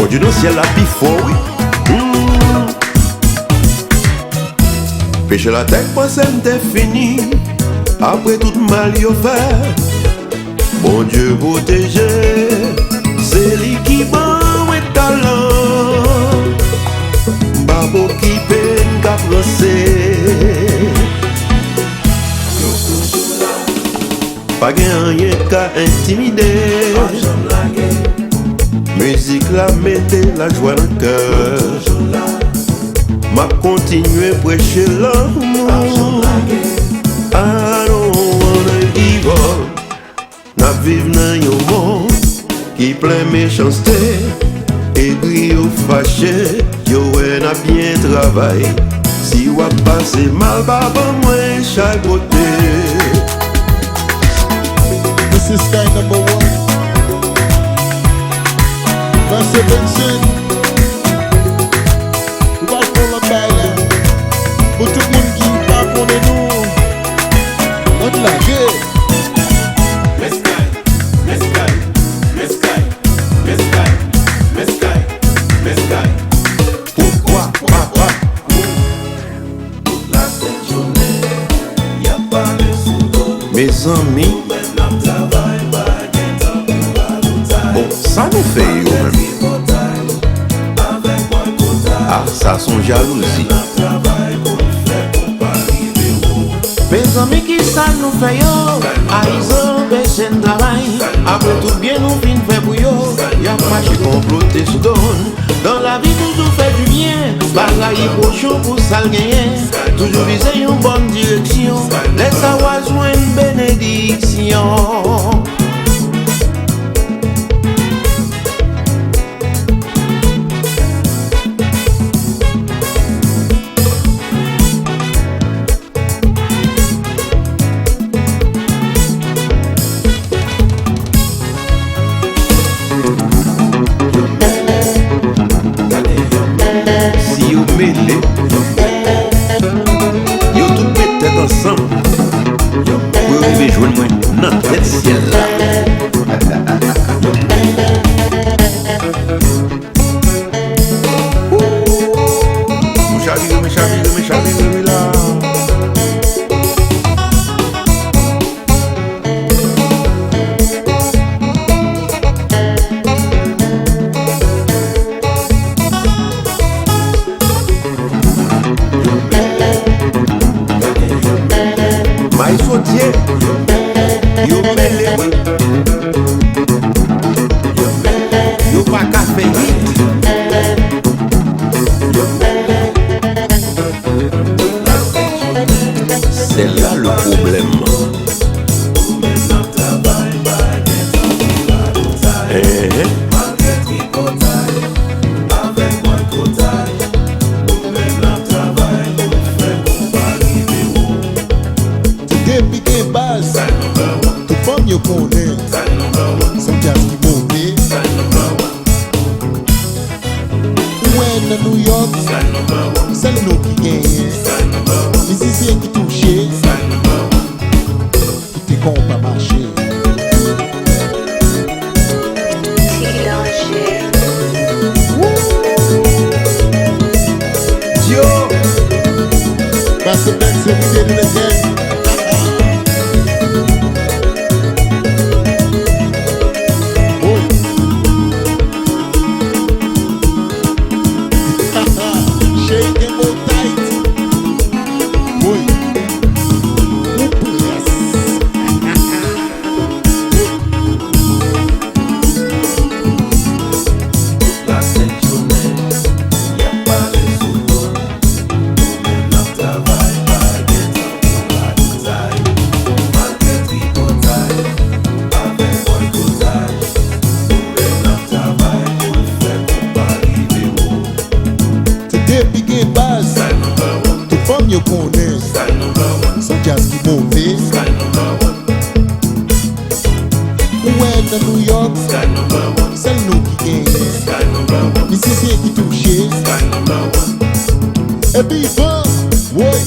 Bon Dieu non ciel la pi fort, oui. Péché la tête, moi c'est fini. Après tout mal yo fait, bon Dieu protégé. C'est lui qui bon et talent. Babo qui peine qu'à français. Pas rien qu'à intimider. Musique la mettez la joie dans le cœur. M'a continué prêcher l'amour. I don't wanna give up. N'a vivre dans un monde qui plein méchanceté. Aigri ou fâché, yo n'a bien travaillé. Si ou a passé mal, baba moi chaque côté. This is Sky number 1. Merci Vincent. On va prendre la balle. Pour tout le monde qui parle pour nous. On te la gueule. Pourquoi, papa? Mes amis, bon, ça nous fait yo même. Ah, ça son jalousie. Mes amis qui ça nous fait yo, ah ils ont baissé le travail. Après tout bien nous fin fait pour yo. Y'a pas de comploter sous donne. Dans la vie toujours fait du bien. Bagaille prochain pour ça le gagner. Toujours viser une bonne direction. Laisse avoir une bénédiction. Si vous mêlez, vous tout mettez ensemble. Vous pouvez joindre moi dans cette ciel là. Mes chavireux là. Maïs sautier, yo mêlé, yo pas café vite. C'est là le problème. Piqué base, tout femme yo connaît. C'est jazz qui monte. Ouais, dans New York, c'est nous qui gagne. Musicien qui touche, tout est con pas marcher. Yo, Parce que c'est une idée de la game. Piqué base, tout femme yo connaît. C'est jazz qui monte. Ouais, dans New York, c'est nous qui gagne. Musicien qui touche. Et puis bon, ouais.